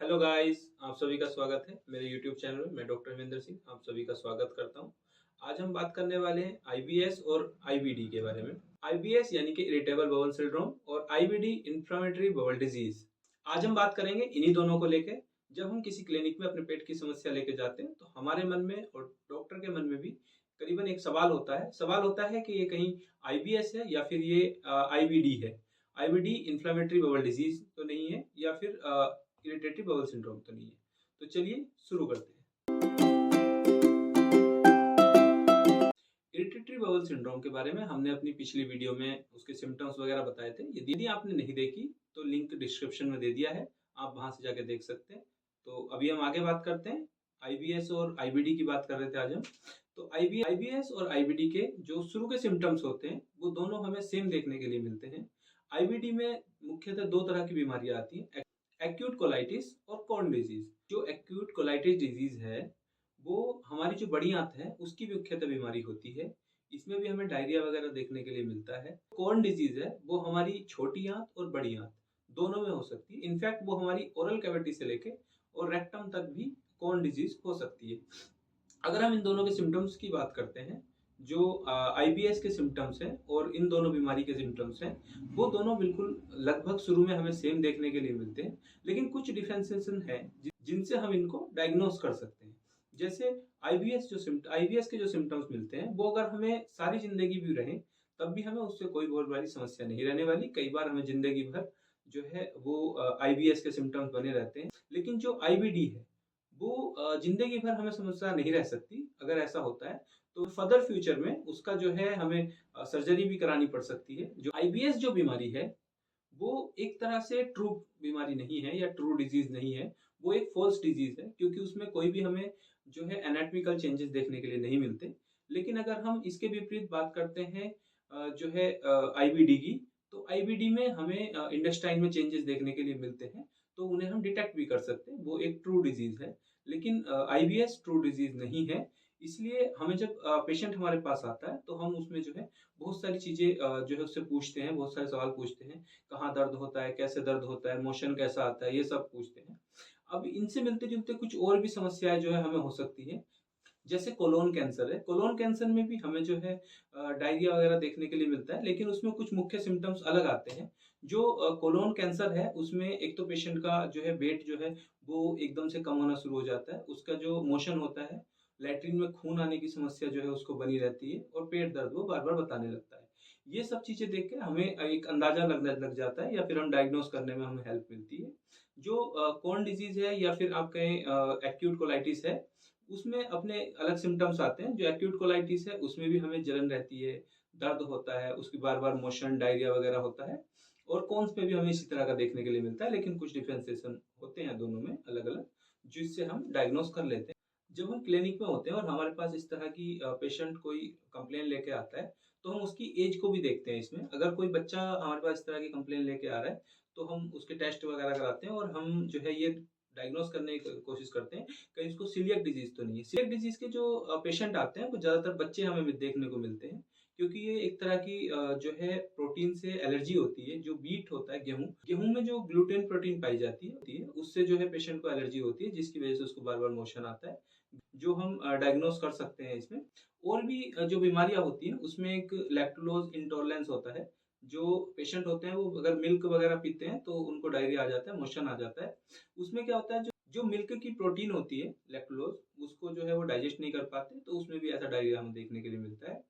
Hello guys, आप सभी का स्वागत है मेरे यूट्यूब चैनल में। मैं डॉक्टर हेमेंद्र सिंह आप सभी का स्वागत करता हूं। आज हम बात करने वाले हैं आईबीएस और आईबीडी के बारे में। आईबीएस यानी कि इरिटेबल बाउल सिंड्रोम और आईबीडी इन्फ्लेमेटरी बाउल डिजीज। आज हम बात करेंगे इन्हीं दोनों को लेकर। जब हम किसी क्लिनिक में अपने पेट की समस्या लेके जाते हैं तो हमारे मन में और डॉक्टर के मन में भी करीबन एक सवाल होता है कि ये कहीं आईबीएस है या फिर ये आईबीडी है। आईबीडी इन्फ्लेमेटरी बाउल डिजीज तो नहीं है या फिर इरिटेटिव बाउल सिंड्रोम तो नहीं है। तो चलिए शुरू करते हैं। इरिटेटिव बाउल सिंड्रोम के बारे में हमने अपनी पिछली वीडियो में उसके सिम्टम्स वगैरह बताए थे। यदि आपने नहीं देखी तो लिंक डिस्क्रिप्शन में दे दिया है, आप वहां से जाके देख सकते हैं। तो अभी हम आगे बात करते हैं। आईबीएस और आईबीडी की बात कर रहे थे आज हम। तो आईबीएस और आईबीडी के जो शुरू के सिम्टम्स होते हैं वो दोनों हमें सेम देखने के लिए मिलते हैं। आईबीडी में मुख्यतः दो तरह की बीमारियां आती हैं, एक्यूट कोलाइटिस और कॉर्न डिजीज। जो एक्यूट कोलाइटिस डिजीज है वो हमारी जो बड़ी आंत है उसकी मुख्यतः बीमारी होती है। इसमें भी हमें डायरिया वगैरह देखने के लिए मिलता है। कॉर्न डिजीज है वो हमारी छोटी आंत और बड़ी आंत दोनों में हो सकती है। इनफैक्ट वो हमारी ओरल कैविटी से लेके और रेक्टम तक भी कॉर्न डिजीज हो सकती है। अगर हम इन दोनों के सिम्टम्स की बात करते हैं, जो आईबीएस के सिम्टम्स हैं और इन दोनों बीमारी के सिम्टम्स हैं, वो दोनों बिल्कुल लगभग शुरू में हमें सेम देखने के लिए मिलते हैं। लेकिन कुछ डिफरेंशिएशन है जिनसे हम इनको डायग्नोस कर सकते हैं। जैसे आईबीएस के जो सिम्टम्स मिलते हैं वो अगर हमें सारी जिंदगी भी रहे तब भी हमें उससे कोई बहुत बड़ी समस्या नहीं रहने वाली। कई बार हमें जिंदगी भर जो है वो आईबीएस के सिम्टम्स बने रहते हैं। लेकिन जो आईबीडी है वो जिंदगी भर हमें समस्या नहीं रह सकती। अगर ऐसा होता है तो फर्दर फ्यूचर में उसका जो है हमें सर्जरी भी करानी पड़ सकती है। जो आईबीएस जो बीमारी है वो एक तरह से ट्रू बीमारी नहीं है या ट्रू डिजीज नहीं है। वो एक फॉल्स डिजीज है क्योंकि उसमें कोई भी हमें जो है एनाटॉमिकल चेंजेस देखने के लिए नहीं मिलते। लेकिन अगर हम इसके विपरीत बात करते हैं जो है आईबीडी की, तो आईबीडी में हमें इंटेस्टाइन में चेंजेस देखने के लिए मिलते हैं। तो उन्हें हम डिटेक्ट भी कर सकते हैं, वो एक ट्रू डिजीज है। लेकिन आईबीएस ट्रू डिजीज नहीं है। इसलिए हमें जब पेशेंट हमारे पास आता है तो हम उसमें जो है बहुत सारी चीजें जो है उससे पूछते हैं, बहुत सारे सवाल पूछते हैं। कहाँ दर्द होता है, कैसे दर्द होता है, मोशन कैसा आता है, ये सब पूछते हैं। अब इनसे मिलते जुलते कुछ और भी समस्याएं जो है हमें हो सकती है। जैसे कोलोन कैंसर है, कोलोन कैंसर में भी हमें जो है डायरिया वगैरह देखने के लिए मिलता है। लेकिन उसमें कुछ मुख्य सिम्टम्स अलग आते हैं। जो कोलोन कैंसर है उसमें एक तो पेशेंट का जो है वेट जो है वो एकदम से कम होना शुरू हो जाता है। उसका जो मोशन होता है, लैट्रिन में खून आने की समस्या जो है उसको बनी रहती है और पेट दर्द वो बार बार बताने लगता है। ये सब चीजें देख के हमें एक अंदाजा लगने लग जाता है या फिर हम डायग्नोस करने में हमें हेल्प मिलती है। जो कॉर्न डिजीज है या फिर आप कहें एक्यूट कोलाइटिस है, उसमें अपने अलग सिम्टम्स आते हैं। जो एक्यूट कोलाइटिस है उसमें भी हमें जलन रहती है, दर्द होता है, उसकी बार बार मोशन डायरिया वगैरह होता है। और कॉन्स में भी हमें इसी तरह का देखने के लिए मिलता है। लेकिन कुछ डिफ्रेंसिएशन होते हैं दोनों में अलग अलग, जिससे हम डायग्नोस कर लेते हैं। जब हम क्लिनिक में होते हैं और हमारे पास इस तरह की पेशेंट कोई कंप्लेन लेके आता है तो हम उसकी एज को भी देखते हैं इसमें। अगर कोई बच्चा हमारे पास इस तरह की कंप्लेन लेके आ रहा है तो हम उसके टेस्ट वगैरह कराते हैं और हम जो है ये डायग्नोस करने की कोशिश करते हैं कहीं उसको सीलियक डिजीज तो नहीं है। सीलियक डिजीज के जो पेशेंट आते हैं वो ज्यादातर बच्चे हमें भी देखने को मिलते हैं, क्योंकि ये एक तरह की जो है प्रोटीन से एलर्जी होती है। जो बीट होता है गेहूं, गेहूं में जो ग्लूटेन प्रोटीन पाई जाती है उससे जो है पेशेंट को एलर्जी होती है, जिसकी वजह से उसको बार बार मोशन आता है, जो हम डायग्नोस कर सकते हैं इसमें। और भी जो बीमारियां होती हैं उसमें एक लैक्टोलोज इंटॉलरेंस होता है। जो पेशेंट होते हैं वो अगर मिल्क वगैरह पीते हैं तो उनको डायरिया आ जाता है, मोशन आ जाता है। उसमें क्या होता है, जो जो मिल्क की प्रोटीन होती है लैक्टोलोज, उसको जो है वो डाइजेस्ट नहीं कर पाते, तो उसमें भी ऐसा डायरिया हमें देखने के लिए मिलता है।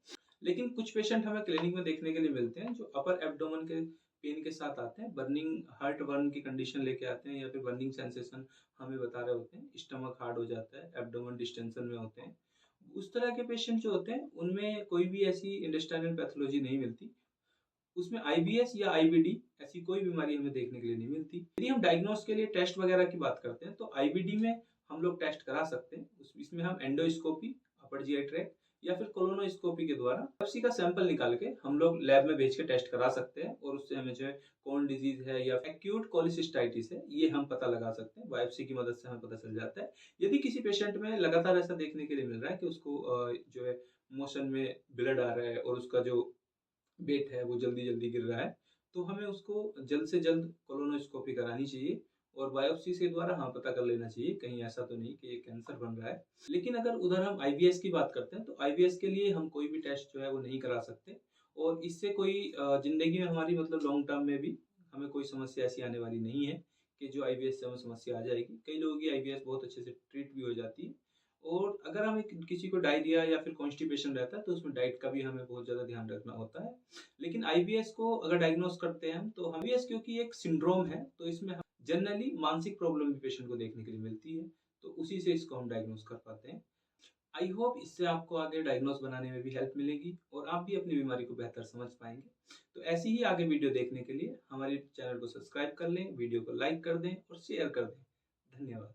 लेकिन कुछ पेशेंट हमें क्लिनिक में देखने के लिए मिलते हैं जो अपर एब्डोमेन के पेन के साथ आते हैं, बर्निंग हार्ट बर्न की कंडीशन लेके आते हैं या फिर बर्निंग सेंसेशन हमें बता रहे होते हैं, स्टमक हार्ड हो जाता है, एब्डोमेन डिस्टेंशन में होते हैं। उस तरह के पेशेंट जो होते हैं उनमें कोई भी ऐसी इंटेस्टाइनल पैथोलॉजी नहीं मिलती। उसमें आईबीएस या आईबीडी ऐसी कोई बीमारी हमें देखने के लिए नहीं मिलती। यदि हम डायग्नोस के लिए टेस्ट वगैरह की बात करते हैं तो आईबीडी में हम लोग टेस्ट करा सकते हैं। इसमें हम एंडोस्कोपी, अपर जीआई ट्रैक्ट या फिर कोलोनोस्कोपी के द्वारा बायोप्सी का सैंपल निकाल के हम लोग लैब में भेज के टेस्ट करा सकते हैं और उससे हमें जो है कौन डिजीज है या एक्यूट कोलिसिस्टाइटिस है ये हम पता लगा सकते हैं। बायोप्सी की मदद से हमें पता चल जाता है। यदि किसी पेशेंट में लगातार ऐसा देखने के लिए मिल रहा है कि उसको जो है मोशन में ब्लड आ रहा है और उसका जो वेट है वो जल्दी जल्दी गिर रहा है, तो हमें उसको जल्द से जल्द कोलोनोस्कोपी करानी चाहिए और बायोप्सी के द्वारा हाँ पता कर लेना चाहिए, कहीं ऐसा तो नहीं कि ये कैंसर बन रहा है। लेकिन अगर उधर हम आईवीएस की बात करते हैं तो आईवीएस के लिए हम कोई भी टेस्ट जो है वो नहीं करा सकते, और इससे कोई ज़िंदगी में हमारी मतलब लॉन्ग टर्म में भी हमें कोई समस्या ऐसी आने वाली नहीं है कि जो आईवीएस से हमें समस्या आ जाएगी। कई लोगों की आईवीएस बहुत अच्छे से ट्रीट भी हो जाती है। और अगर हमें किसी को डायरिया या फिर कॉन्स्टिपेशन रहता है तो उसमें डाइट का भी हमें बहुत ज़्यादा ध्यान रखना होता है। लेकिन आईबीएस को अगर डायग्नोस करते हैं हम तो आईबीएस क्योंकि एक सिंड्रोम है तो इसमें हम जनरली मानसिक प्रॉब्लम भी पेशेंट को देखने के लिए मिलती है, तो उसी से इसको हम डायग्नोस कर पाते हैं। आई होप इससे आपको आगे डायग्नोस बनाने में भी हेल्प मिलेगी और आप भी अपनी बीमारी को बेहतर समझ पाएंगे। तो ऐसी ही आगे वीडियो देखने के लिए हमारे चैनल को सब्सक्राइब कर लें, वीडियो को लाइक कर दें और शेयर कर दें। धन्यवाद।